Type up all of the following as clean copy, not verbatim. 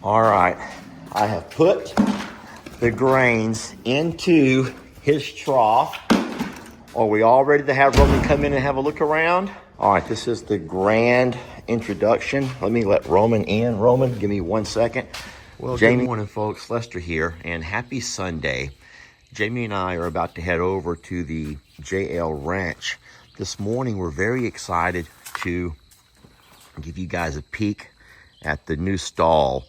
All right, I have put the grains into his trough. Are we all ready to have Roman come in and have a look around? All right, this is the grand introduction. Let me let Roman in. Roman, give me 1 second. Well, Jamie. Good morning, folks. Lester here, and happy Sunday. Jamie and I are about to head over to the JL Ranch. This morning, we're very excited to give you guys a peek at the new stall.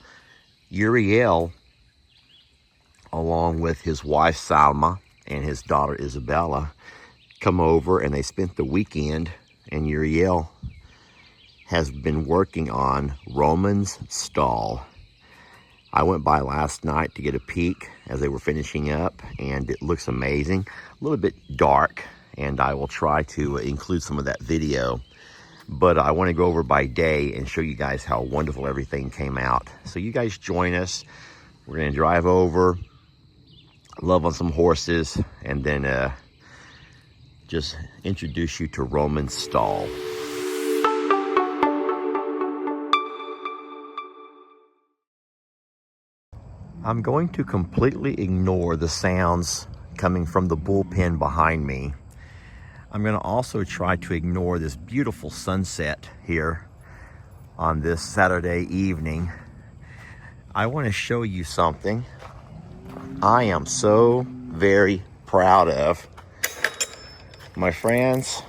Uriel, along with his wife Salma and his daughter Isabella, come over and they spent the weekend, and Uriel has been working on Roman's stall. I went by last night to get a peek as they were finishing up, and it looks amazing. A little bit dark, and I will try to include some of that video. But I want to go over by day and show you guys how wonderful everything came out. So you guys join us. We're going to drive over, love on some horses, and then just introduce you to Roman's stall. I'm going to completely ignore the sounds coming from the bullpen behind me. I'm going to also try to ignore this beautiful sunset here on this Saturday evening. I want to show you something I am so very proud of. My friends,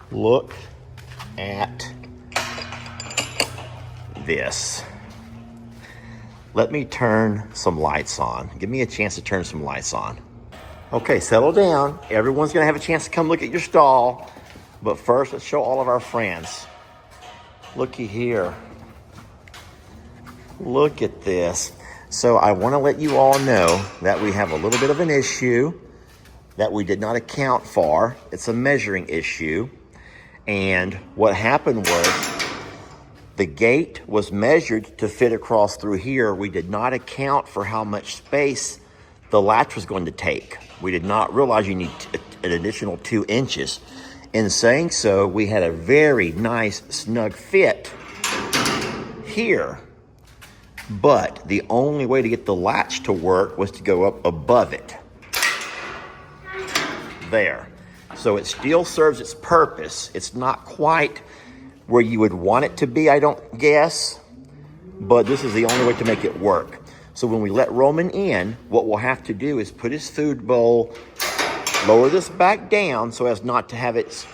look at this. Let me turn some lights on. Give me a chance to turn some lights on. Okay, settle down. Everyone's gonna have a chance to come look at your stall. But first, let's show all of our friends. Looky here. Look at this. So I wanna let you all know that we have a little bit of an issue that we did not account for. It's a measuring issue. And what happened was the gate was measured to fit across through here. We did not account for how much space the latch was going to take. We did not realize you need an additional 2 inches. In saying so, we had a very nice snug fit here. But the only way to get the latch to work was to go up above it. There. So it still serves its purpose. It's not quite where you would want it to be, I don't guess. But this is the only way to make it work. So when we let Roman in, what we'll have to do is put his food bowl, lower this back down so as not to have it,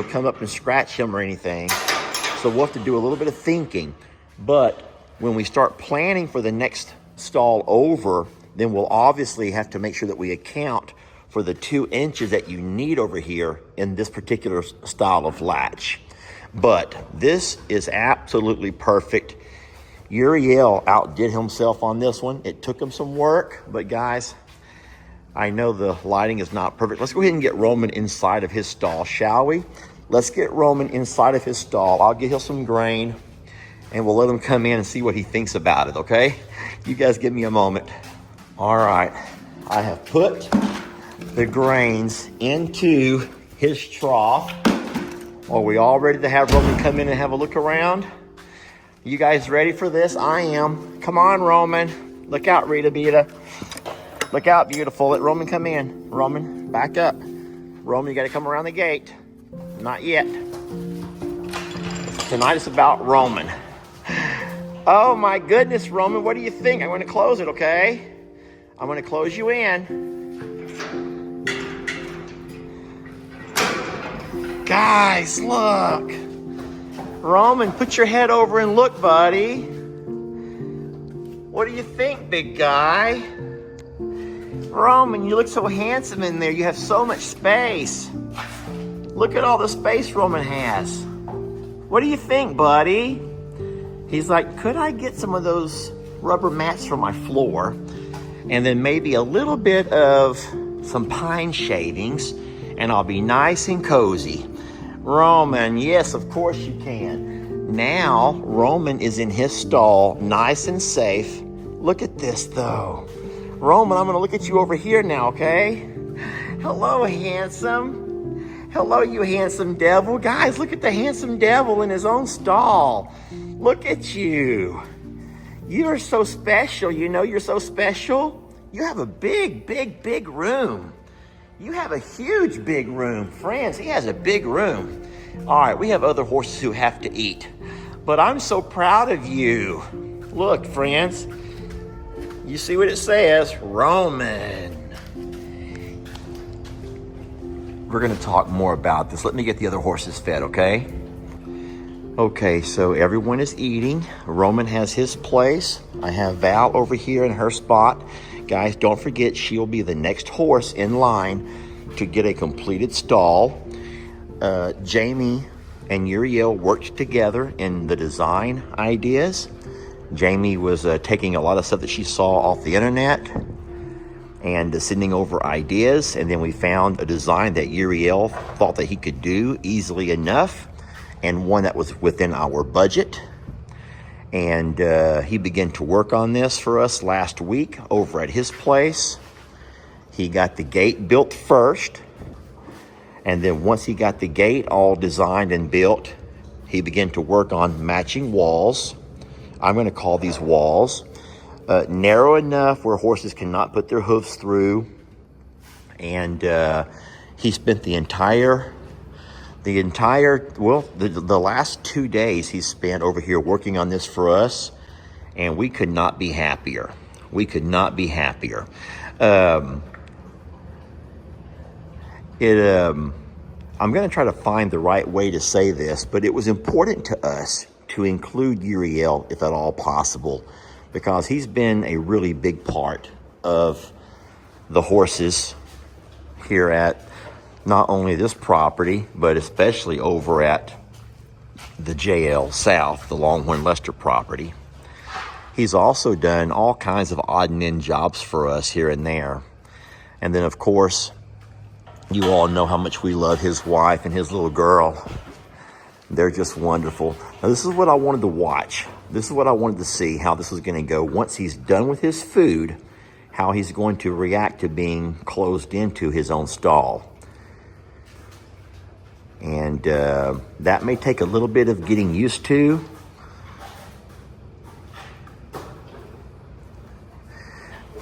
come up and scratch him or anything. So we'll have to do a little bit of thinking. But when we start planning for the next stall over, then we'll obviously have to make sure that we account for the 2 inches that you need over here in this particular style of latch. But this is absolutely perfect. Uriel outdid himself on this one. It took him some work, but guys, I know the lighting is not perfect. Let's go ahead and get Roman inside of his stall, shall we? Let's get Roman inside of his stall. I'll get him some grain, and we'll let him come in and see what he thinks about it, okay? You guys give me a moment. All right, I have put the grains into his trough. Are we all ready to have Roman come in and have a look around? You guys ready for this? I am. Come on, Roman. Look out, Rita Beta. Look out, beautiful. Let Roman come in. Roman, back up. Roman, you got to come around the gate. Not yet. Tonight it's about Roman. Oh, my goodness, Roman. What do you think? I'm going to close it, okay? I'm going to close you in. Guys, look. Roman, put your head over and look, buddy. What do you think, big guy? Roman, you look so handsome in there. You have so much space. Look at all the space Roman has. What do you think, buddy? He's like, could I get some of those rubber mats for my floor? And then maybe a little bit of some pine shavings, and I'll be nice and cozy. Roman, yes, of course you can. Now, Roman is in his stall, nice and safe. Look at this, though. Roman, I'm going to look at you over here now, okay? Hello, handsome. Hello, you handsome devil. Guys, look at the handsome devil in his own stall. Look at you. You're so special, you know, you're so special. You have a big, big, big room. You have a huge big room. Franz, he has a big room. All right, we have other horses who have to eat, but I'm so proud of you. Look, Franz, you see what it says? Roman. We're gonna talk more about this. Let me get the other horses fed, okay? Okay, so everyone is eating. Roman has his place. I have Val over here in her spot. Guys, don't forget, she'll be the next horse in line to get a completed stall. Jamie and Uriel worked together in the design ideas. Jamie was taking a lot of stuff that she saw off the internet and sending over ideas, and then we found a design that Uriel thought that he could do easily enough, and one that was within our budget. And he began to work on this for us last week over at his place. He got the gate built first, and then once he got the gate all designed and built, he began to work on matching walls. I'm going to call these walls narrow enough where horses cannot put their hooves through. And he spent the last 2 days he spent over here working on this for us, and we could not be happier. We could not be happier. I'm going to try to find the right way to say this, but it was important to us to include Uriel, if at all possible, because he's been a really big part of the horses here at not only this property, but especially over at the JL South, the Longhorn Lester property. He's also done all kinds of odd and end jobs for us here and there. And then, of course, you all know how much we love his wife and his little girl. They're just wonderful. Now, this is what I wanted to watch. This is what I wanted to see, how this was going to go. Once he's done with his food, how he's going to react to being closed into his own stall. And that may take a little bit of getting used to.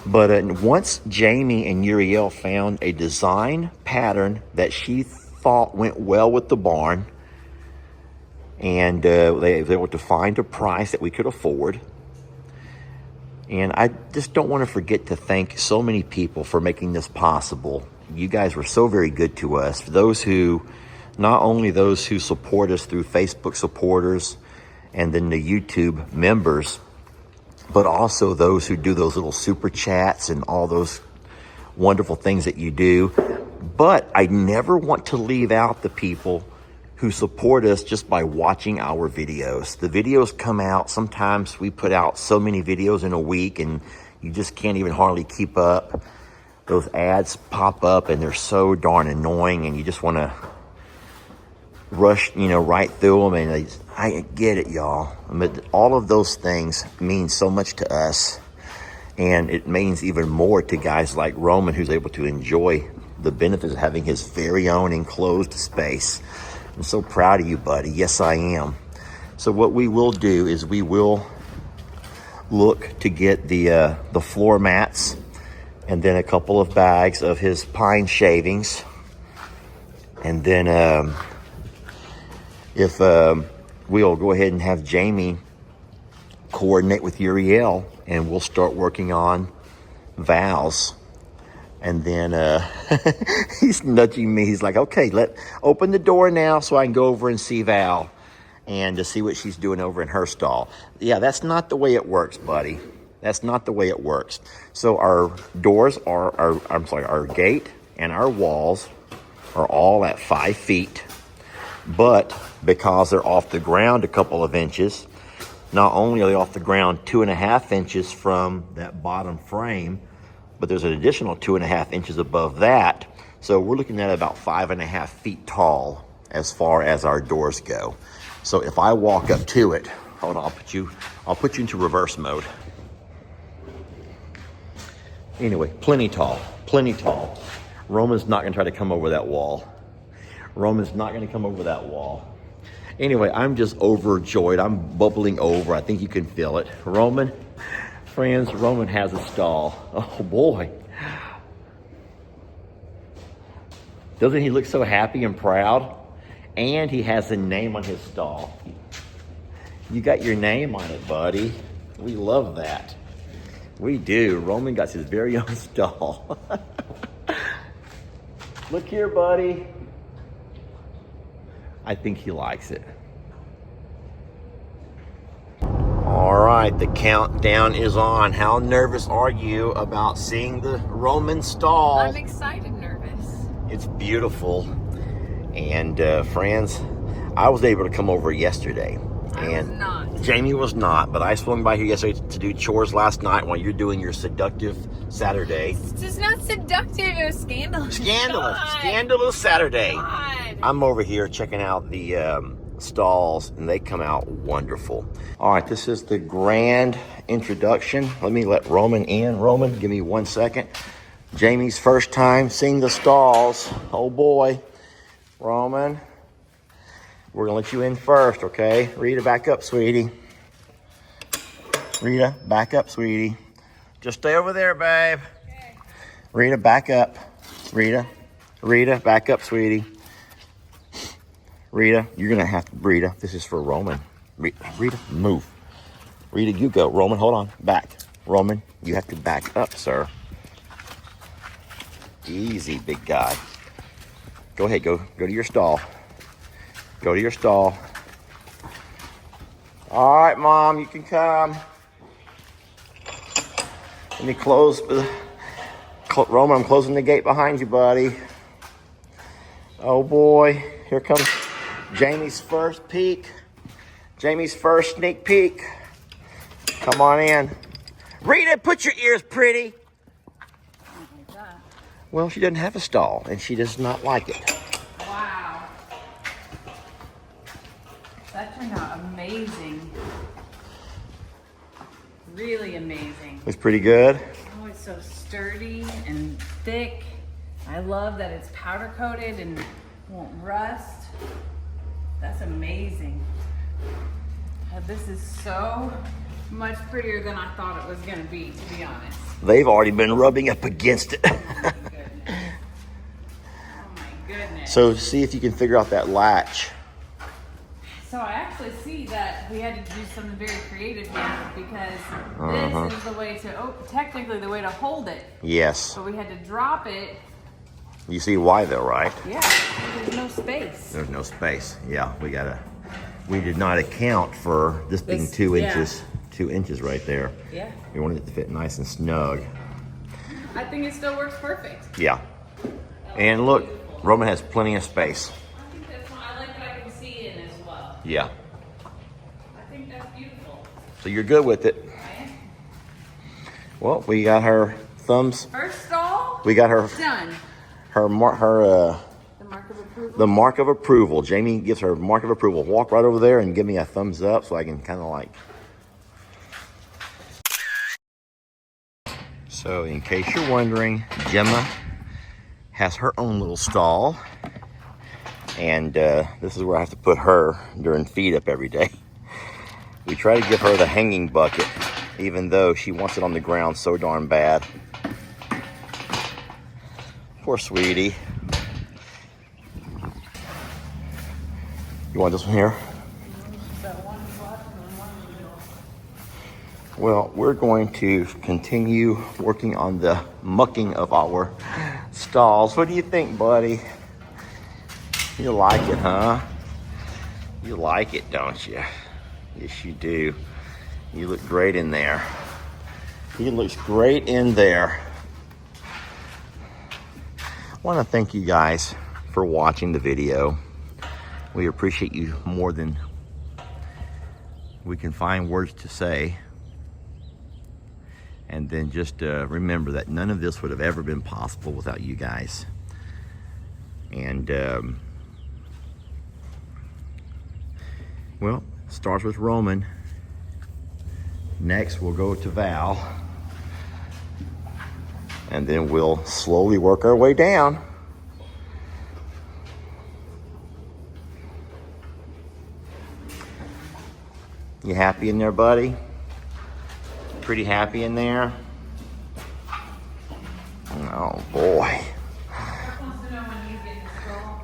But once Jamie and Uriel found a design pattern that she thought went well with the barn, and they were able to find a price that we could afford. And I just don't want to forget to thank so many people for making this possible. You guys were so very good to us. For those who, not only those who support us through Facebook supporters and then the YouTube members, but also those who do those little super chats and all those wonderful things that you do. But I never want to leave out the people who support us just by watching our videos. The videos come out, sometimes we put out so many videos in a week and you just can't even hardly keep up. Those ads pop up and they're so darn annoying and you just want to rush, right through them. And I get it, y'all. But all of those things mean so much to us. And it means even more to guys like Roman, who's able to enjoy the benefits of having his very own enclosed space. I'm so proud of you, buddy. Yes, I am. So what we will do is we will look to get the floor mats and then a couple of bags of his pine shavings. And then we'll go ahead and have Jamie coordinate with Uriel, and we'll start working on Val's. And then he's nudging me. He's like, okay, open the door now so I can go over and see Val and to see what she's doing over in her stall. Yeah, that's not the way it works, buddy. That's not the way it works. So our doors our gate and our walls are all at 5 feet. But because they're off the ground a couple of inches, not only are they off the ground 2.5 inches from that bottom frame, but there's an additional 2.5 inches above that. So we're looking at about 5.5 feet tall as far as our doors go. So if I walk up to it, hold on, I'll put you into reverse mode. Anyway, plenty tall. Roman's not gonna try to come over that wall. Roman's not gonna come over that wall. Anyway, I'm just overjoyed. I'm bubbling over. I think you can feel it. Roman, friends, Roman has a stall. Oh boy. Doesn't he look so happy and proud? And he has a name on his stall. You got your name on it, buddy. We love that. We do. Roman got his very own stall. Look here, buddy. I think he likes it. All right, the countdown is on. How nervous are you about seeing the Roman stall? I'm excited nervous. It's beautiful. And friends, I was able to come over yesterday. I was not. Jamie was not, but I swung by here yesterday to do chores last night while you're doing your seductive Saturday. It's not seductive, it was scandalous. Scandalous. God. Scandalous Saturday. God. I'm over here checking out the stalls, and they come out wonderful. All right, this is the grand introduction. Let me let Roman in. Roman, give me 1 second. Jamie's first time seeing the stalls. Oh boy. Roman, we're gonna let you in first, okay? Rita, back up, sweetie. Rita, back up, sweetie. Just stay over there, babe. Okay. Rita, back up. Rita, back up, sweetie. Rita, you're gonna have to, Rita, this is for Roman. Rita, move. Rita, you go. Roman, hold on, back. Roman, you have to back up, sir. Easy, big guy. Go ahead, go to your stall. Go to your stall. All right, Mom, you can come. Let me close. Roman, I'm closing the gate behind you, buddy. Oh boy, here comes Jamie's first peek. Jamie's first sneak peek. Come on in. Rita, put your ears pretty. Well, she doesn't have a stall, and she does not like it. Wow. That turned out amazing. Really amazing. It's pretty good. Oh, it's so sturdy and thick. I love that it's powder coated and won't rust. That's amazing. This is so much prettier than I thought it was gonna be, to be honest. They've already been rubbing up against it. Goodness. So see if you can figure out that latch. So I actually see that we had to do something very creative here because this is the way to, technically the way to hold it. Yes. But we had to drop it. You see why though, right? Yeah, there's no space. There's no space. Yeah, we did not account for this being 2 inches. 2 inches right there. Yeah. We wanted it to fit nice and snug. I think it still works perfect. Yeah. And look, Roman has plenty of space. I think that's I like that I can see in as well. Yeah. I think that's beautiful. So you're good with it. I am. Well, we got her thumbs. First stall. We got her Done. The mark of approval. The mark of approval. Jamie gives her mark of approval. Walk right over there and give me a thumbs up so I can kind of like. So in case you're wondering, Gemma has her own little stall. And this is where I have to put her during feed up every day. We try to give her the hanging bucket, even though she wants it on the ground so darn bad. Poor sweetie. You want this one here? Well, we're going to continue working on the mucking of our stalls. What do you think, buddy? You like it, huh? You like it, don't you? Yes, you do. You look great in there. He looks great in there. I want to thank you guys for watching the video. We appreciate you more than we can find words to say. And then just remember that none of this would have ever been possible without you guys. And well, starts with Roman. Next we'll go to Val. And then we'll slowly work our way down. You happy in there, buddy? Pretty happy in there? Oh, boy.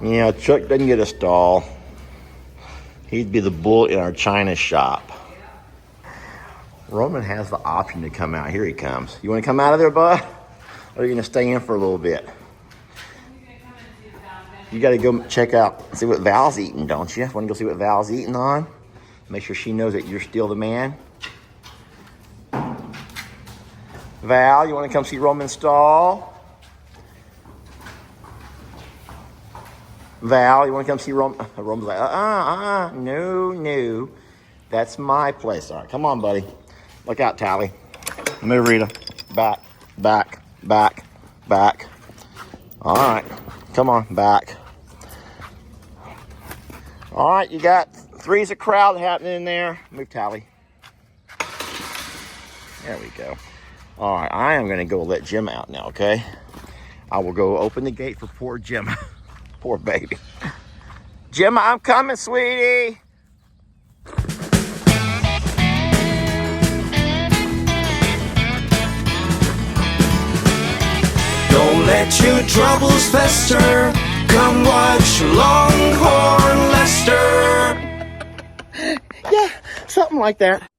Yeah, Chuck doesn't get a stall. He'd be the bull in our china shop. Roman has the option to come out. Here he comes. You want to come out of there, bud? Or are you going to stay in for a little bit? You got to go check out, see what Val's eating, don't you? Want to go see what Val's eating on? Make sure she knows that you're still the man. Val, you want to come see Roman Stall? Val, you want to come see Roman? Roman's like, no. That's my place. All right, come on, buddy. Look out, Tally. Move, Rita. Back. All right, come on, back. All right, you got three's a crowd happening in there. Move, Tally. There we go. All right, I am going to go let Jim out now, okay? I will go open the gate for poor Jim. Poor baby. Jim, I'm coming, sweetie. Don't let your troubles fester. Come watch Longhorn Lester. Yeah, something like that.